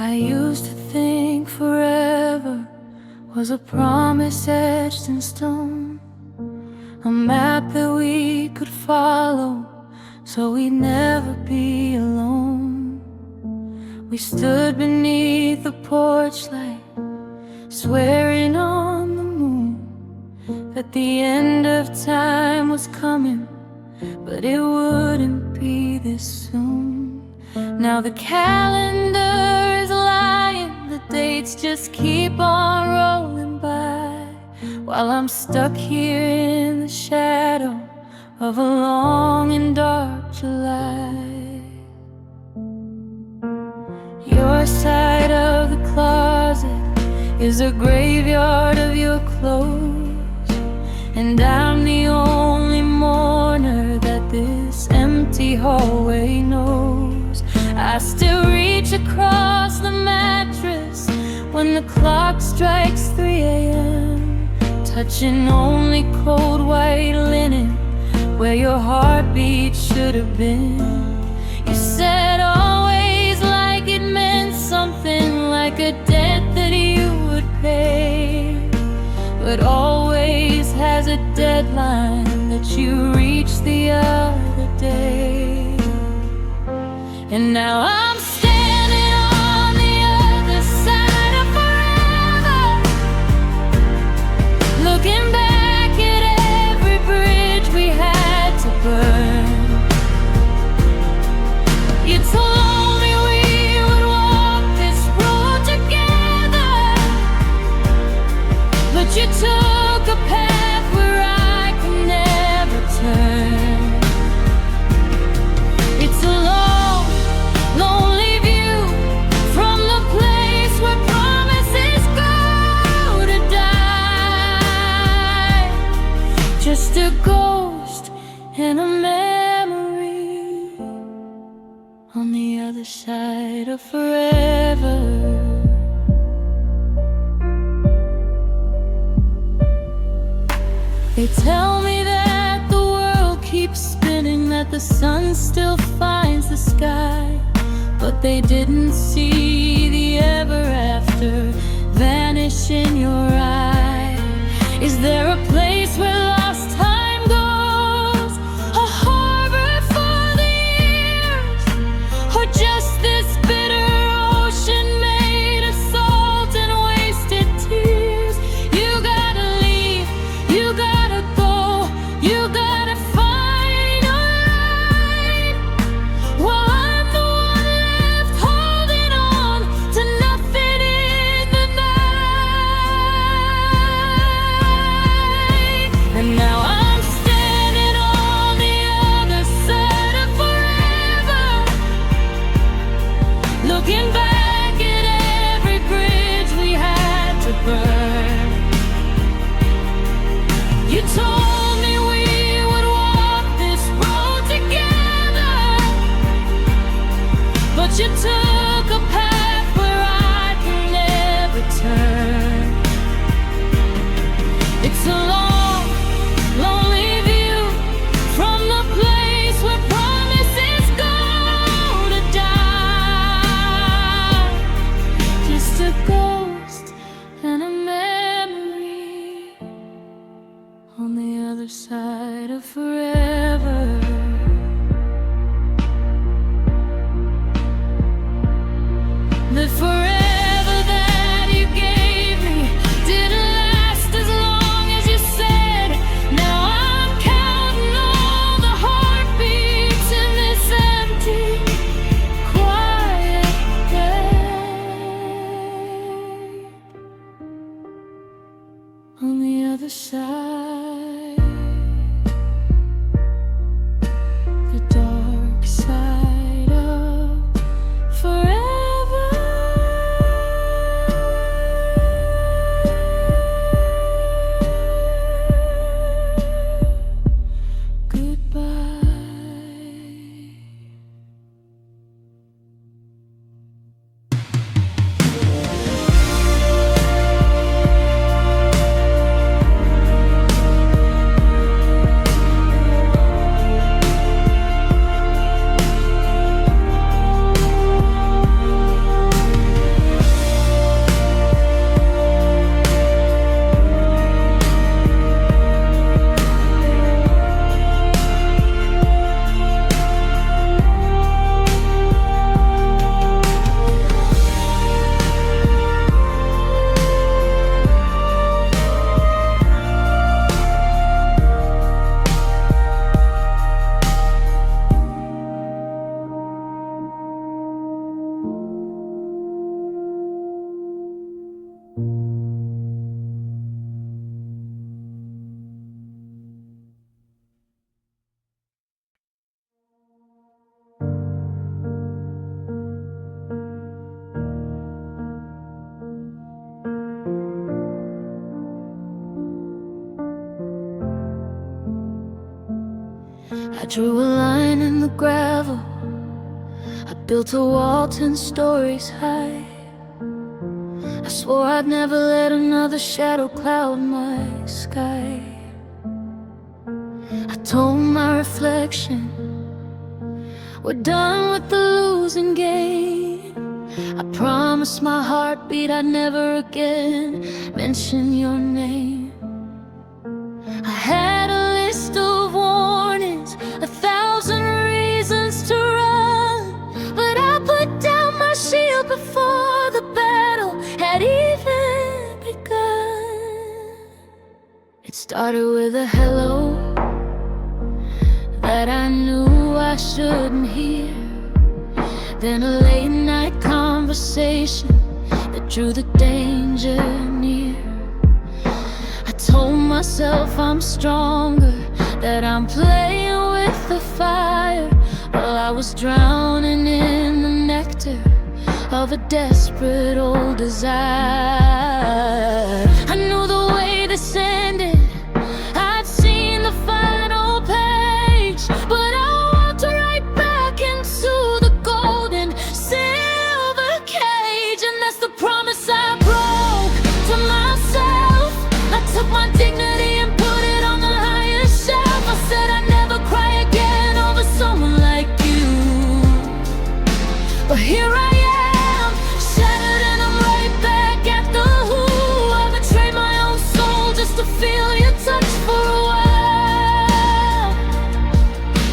I used to think forever was a promise etched in stone, a map that we could follow so we'd never be alone. We stood beneath the porch light, swearing on the moon that the end of time was coming, but it wouldn't be this soon. Now the calendar is lying, the dates just keep on rolling by, while I'm stuck here in the shadow of a long and dark July. Your side of the closet is a graveyard of your clothes, and I'm the only mourner that this empty hallway knows. I still reach across the mattress when the clock strikes 3 a.m., touching only cold white linen where your heartbeat should have been. You said always, like it meant something, like a debt that you would pay, but always has a deadline that you reached the other day. And now I'm standing on the other side of forever, looking back at every bridge we had to burn. You told me we would walk this road together, but you took a path where I could never turn. It's a long, lonely view from the place where promises go to die. Just a ghost and a memory on the other side of forever. They tell me that the world keeps spinning, that the sun still finds the sky, but they didn't see the ever after vanish in your eye. Is there a place where lost time goes, a harbor for the years, or just this bitter ocean made of salt and wasted tears? You gotta leave, you gotta go, you gotta find a light, while I'm the one left holding on to nothing in the night. And now I'm standing on the other side of forever, looking back at every bridge we had to burn. You told me we would walk this road together, but you took a path where I can never turn. It's a long, lonely view from the place where promises go to die. Just a ghost and a memory on the other side of forever. The forever that you gave me didn't last as long as you said. Now I'm counting all the heartbeats in this empty, quiet bed. On the other side, the dark side of forever. Goodbye. I drew a line in the gravel, I built a wall 10 stories high. I swore I'd never let another shadow cloud my sky. I told my reflection, we're done with the losing game. I promised my heartbeat I'd never again mention your name. I had a list of warnings, 1,000 reasons to run, but I put down my shield before the battle had even begun. It started with a hello that I knew I shouldn't hear, then a late night conversation that drew the danger near. I told myself I'm stronger, that I'm playing with the fire, while I was drowning in the nectar of a desperate old desire. I knew the way this ended, I'd seen the final page, but I walked right back into the golden silver cage. And that's the promise I broke to myself. I took my dignity and put it on the highest shelf. I said I'd never cry again over someone like you, but here I am, shattered, and I'm right back at the who. I betrayed my own soul just to feel your touch for a while.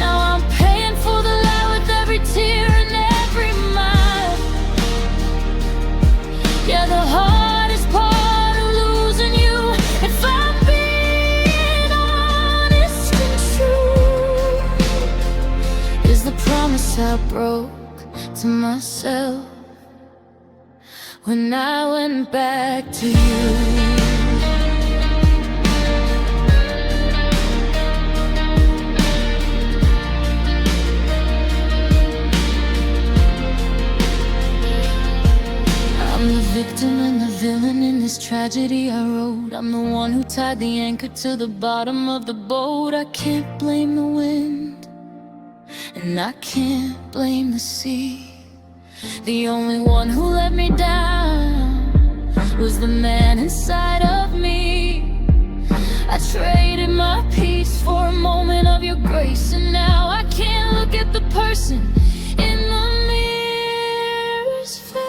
Now I'm paying for the lie with every tear and every mile. Yeah, the hardest part of losing you, if I'm being honest and true, is the promise I broke to myself when I went back to you. I'm the victim and the villain in this tragedy I wrote. I'm the one who tied the anchor to the bottom of the boat. I can't blame the wind, and I can't blame the sea. The only one who let me down was the man inside of me. I traded my peace for a moment of your grace, and now I can't look at the person in the mirror's face.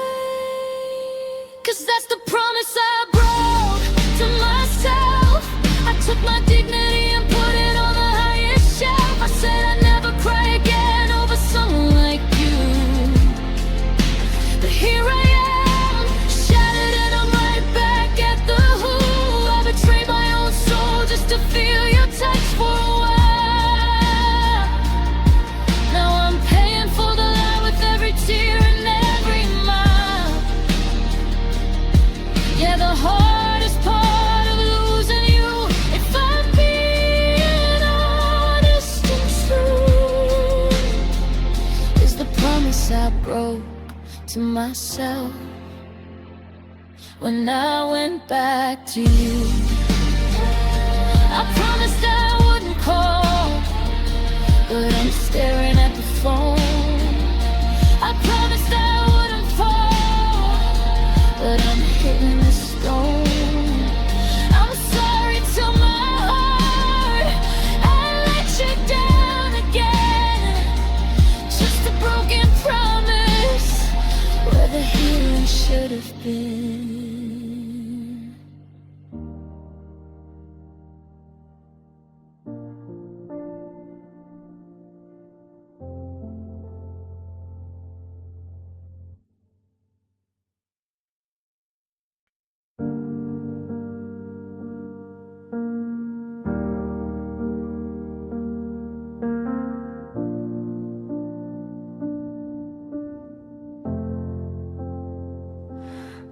'Cause that's the promise I broke to myself. I took my dignity and put it on the highest shelf. I said I'd never cry again over someone like you, but here I am, shattered, and I'm right back at the who. I betrayed my own soul just to feel your touch for a while. Now I'm paying for the lie with every tear and every mile. Yeah, the hardest part of losing you, if I'm being honest and true, is the promise I broke to myself when I went back to you. I promised I wouldn't call, but I'm staring at the phone. I promised I wouldn't fall, but I'm hitting the stone. I'm sorry to my heart, I let you down again. Just a broken promise where the healing should have been.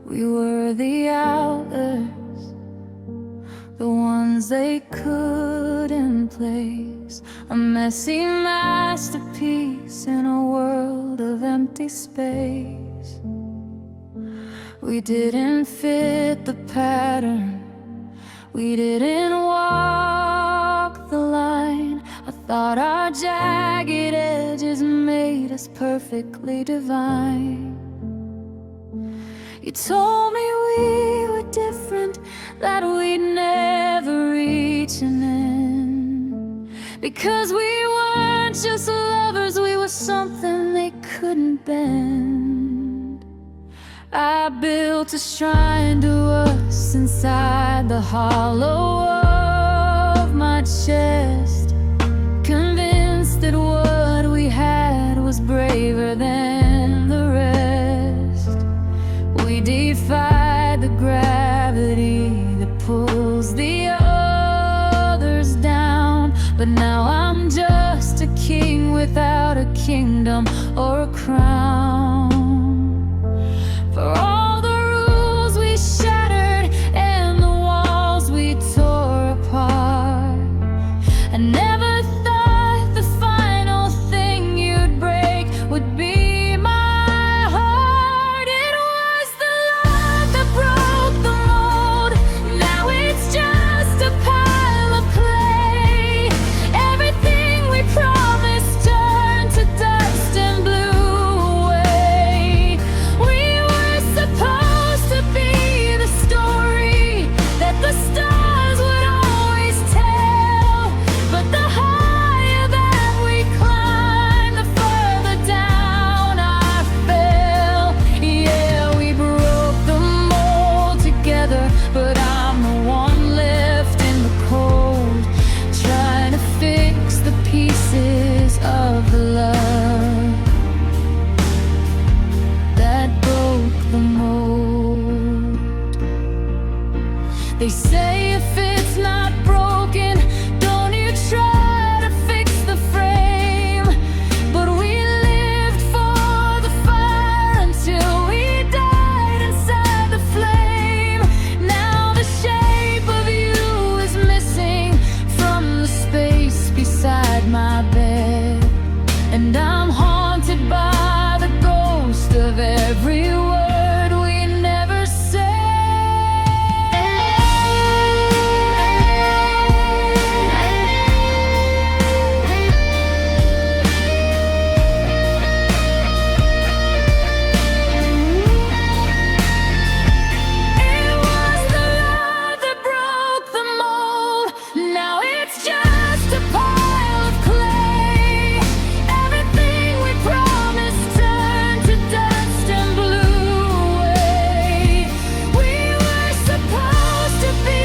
We were the outers, the ones they couldn't place. A messy masterpiece in a world of empty space. We didn't fit the pattern, we didn't walk the line. I Thought our jagged edges made us perfectly divine. You told me we were different, that we'd never reach an end, because we weren't just lovers, we were something they couldn't bend. I built a shrine to us inside the hollow of my chest, convinced that what we had was braver than the rest. We defied the gravity that pulls the others down, but now I'm just a king without a kingdom or a crown. For all the rules we shattered and the walls we tore apart, I never thought the final thing you'd break would be my heart. It was the love that broke the mold. Now it's just a pile of clay. Everything we promised turned to dust and blew away. We were supposed to be the story that the stars would always tell, but the higher that we climbed, the further down I fell. Yeah, we broke the mold together, but I'm the one left in the cold, trying to fix the pieces of the love that broke the mold. They say if it's not broken, don't you try to fix the frame. But we lived for the fire until we died inside the flame. Now the shape of you is missing from the space beside my bed, and I'm haunted by the ghost of every word we never said. It was the love that broke the mold. Now it's just a pile of clay. Everything we promised turned to dust and blew away. We were supposed to be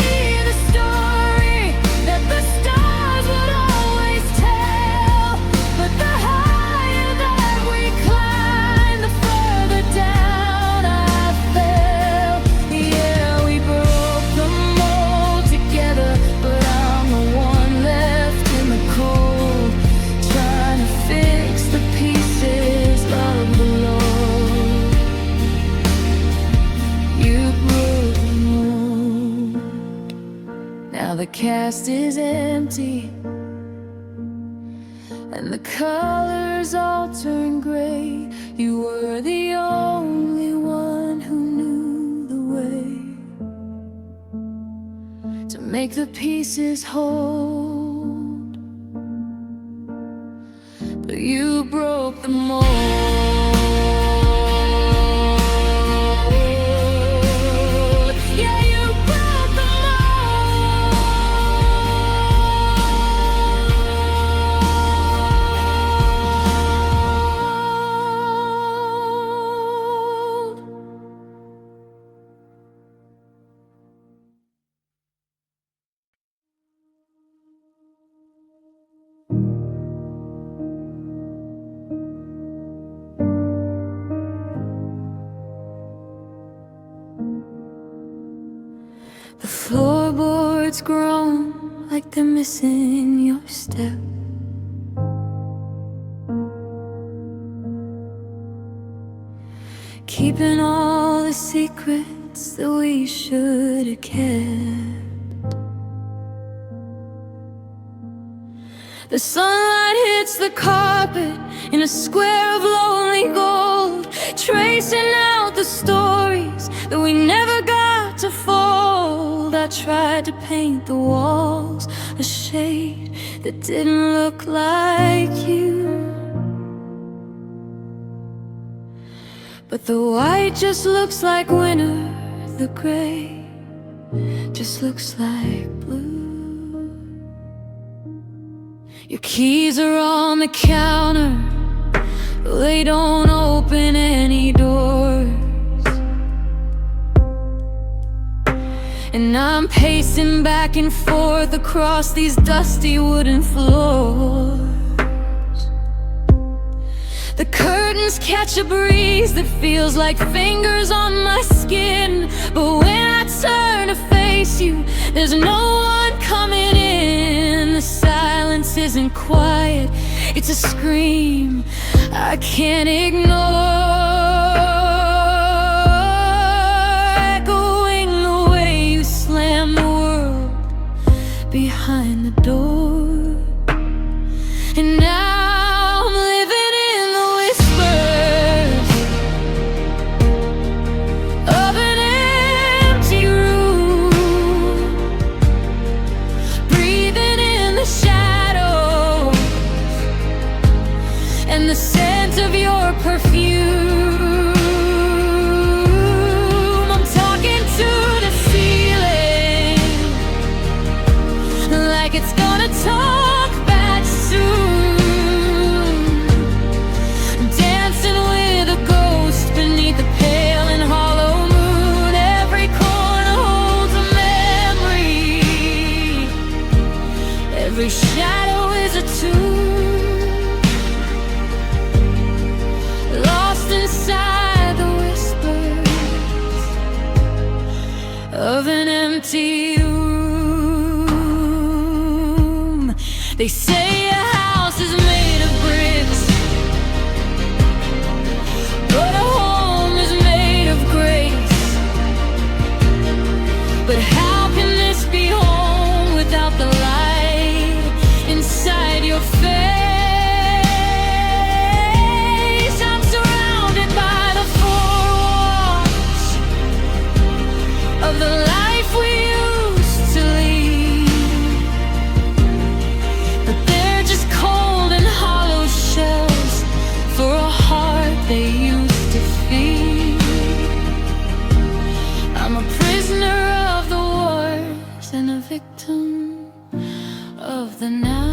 the story that the stars would always tell, but the higher that we climbed, the further down I fell. Yeah, we broke the mold together, but I'm the one left in the cold, trying to fix the pieces of the Lord. You broke the mold. Now the cast is empty, and the colors all turn gray. You were the only one who knew the way to make the pieces hold, but you broke the mold. Yeah, you broke the mold. The floorboards groan like they're missing your step. Keeping all the secrets that we should have kept. The sunlight hits the carpet in a square of lonely gold, tracing out the stories that we never got to fold. I tried to paint the walls a shade that didn't look like you. But the white just looks like winter, the gray just looks like blue. Your keys are on the counter, they don't open any doors. And I'm pacing back and forth across these dusty wooden floors. The curtains catch a breeze that feels like fingers on my skin. But when I turn to face you, there's no one coming in. The silence isn't quiet, it's a scream I can't ignore. Echoing the way you slam the world behind the door. And now I'm living in the whispers of an empty room, breathing in the shadows and the scent of your perfume. I'm talking to the ceiling like it's gonna talk back soon. Dancing with a ghost beneath the pale and hollow moon. Every corner holds a memory, every shadow is a tune, lost inside the whispers of an empty room. They say a house is made of bricks, but a home is made of grace. But how can this be home without the light inside your face? I'm surrounded by the four walls of the life we used to lead, but they're just cold and hollow shells for a heart they used to feed. I'm a prisoner of the wars and a victim of the now.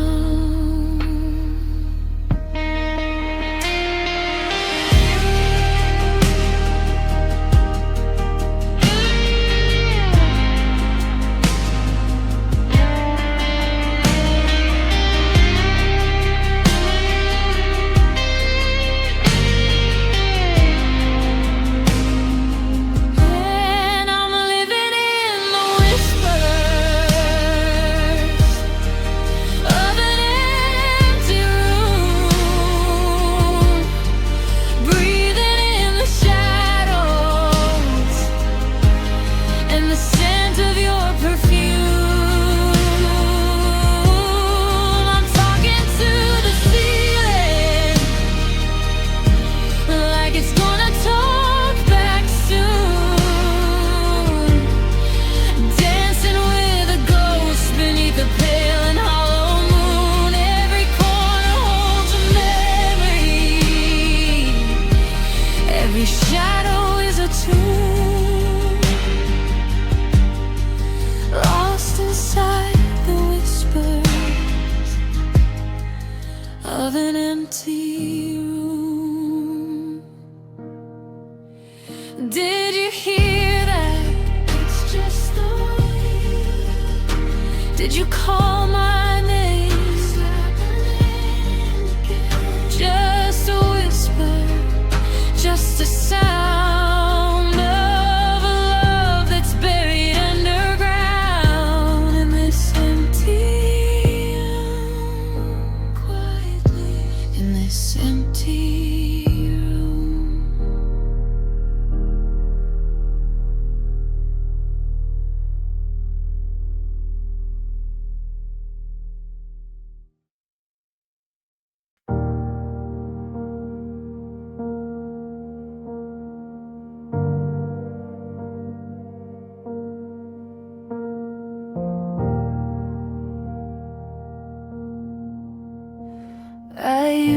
And I'm living in the whispers of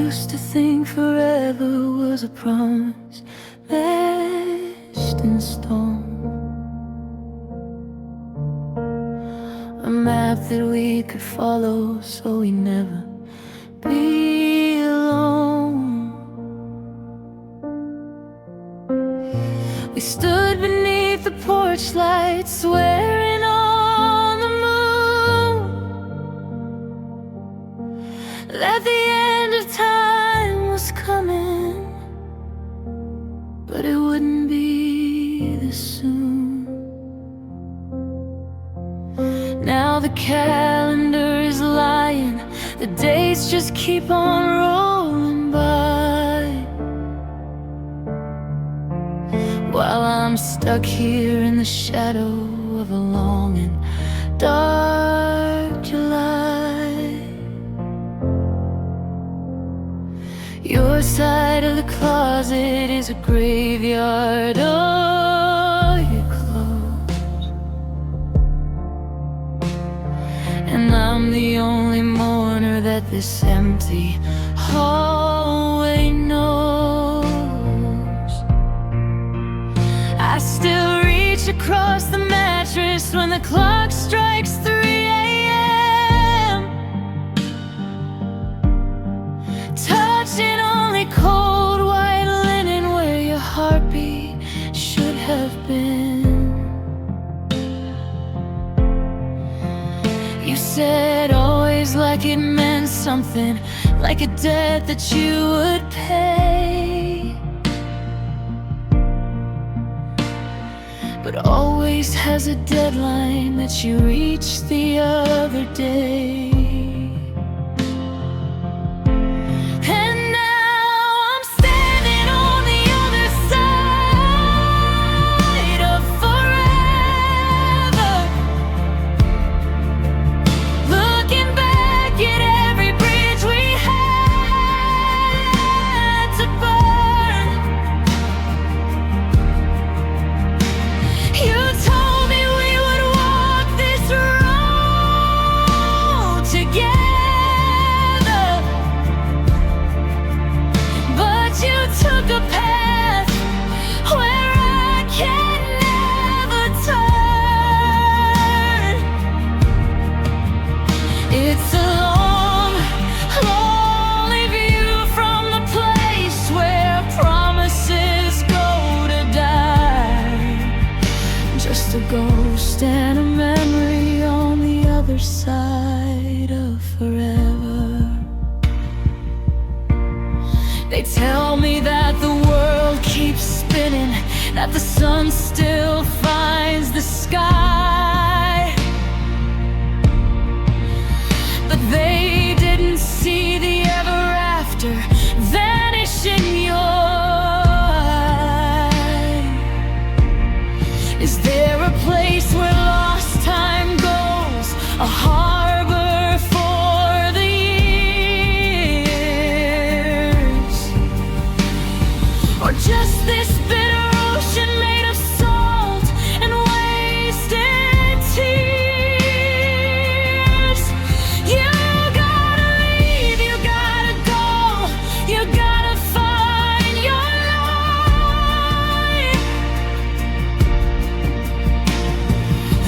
used to think forever was a promise etched in stone, a map that we could follow so we never be alone. We stood beneath the porch light, swearing on the moon that the end of time was coming, but it wouldn't be this soon. Now the calendar is lying, the days just keep on rolling by, while I'm stuck here in the shadow of a long and dark July. Your side of the closet is a graveyard of your clothes, and I'm the only mourner that this empty hallway knows. I still reach across the mattress when the clock strikes 3 a.m., touching only cold white linen where your heartbeat should have been. You said always like it meant something, like a debt that you would pay, but always has a deadline that you reached the other day. And now I'm standing on the other side of forever, looking back at every bridge we had to burn. You told me we would walk this road together, but you took a path where I can never turn. It's a long, lonely view from the place where promises go to die, just a ghost and a memory on the other side of forever. They tell me that the world keeps spinning, that the sun still finds the sky, but they didn't see the ever after vanish in your eye. Is there a place where lost time goes, a harbor for the years, or just this bitter ocean made of salt and wasted tears? You gotta leave, you gotta go, you gotta find your life,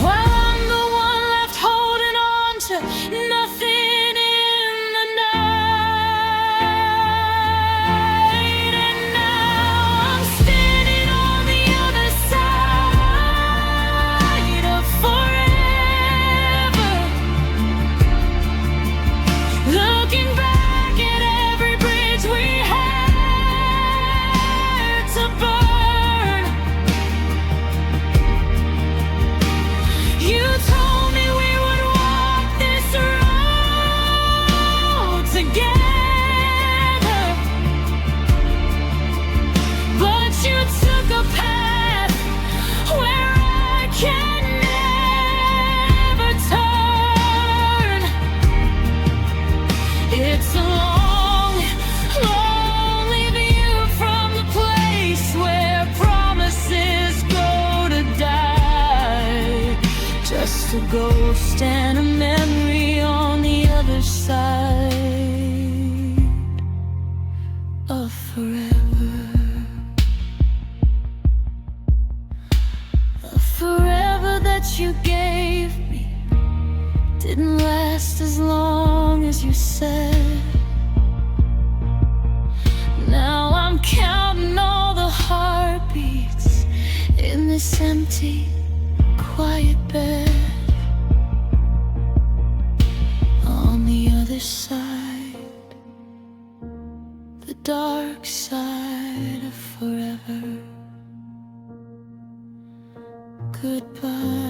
while I'm the one left holding on to nothing in the night. And now I'm standing on the other side of forever, looking back at every bridge we had to burn. You told me we would walk this road together, but you took a path where I can never turn. It's a long, lonely view from the place where promises go to die, just a ghost and a memory on the other side. that you gave me didn't last as long as you said. Now I'm counting all the heartbeats in this empty, quiet bed. On the other side, the dark side of forever. Goodbye.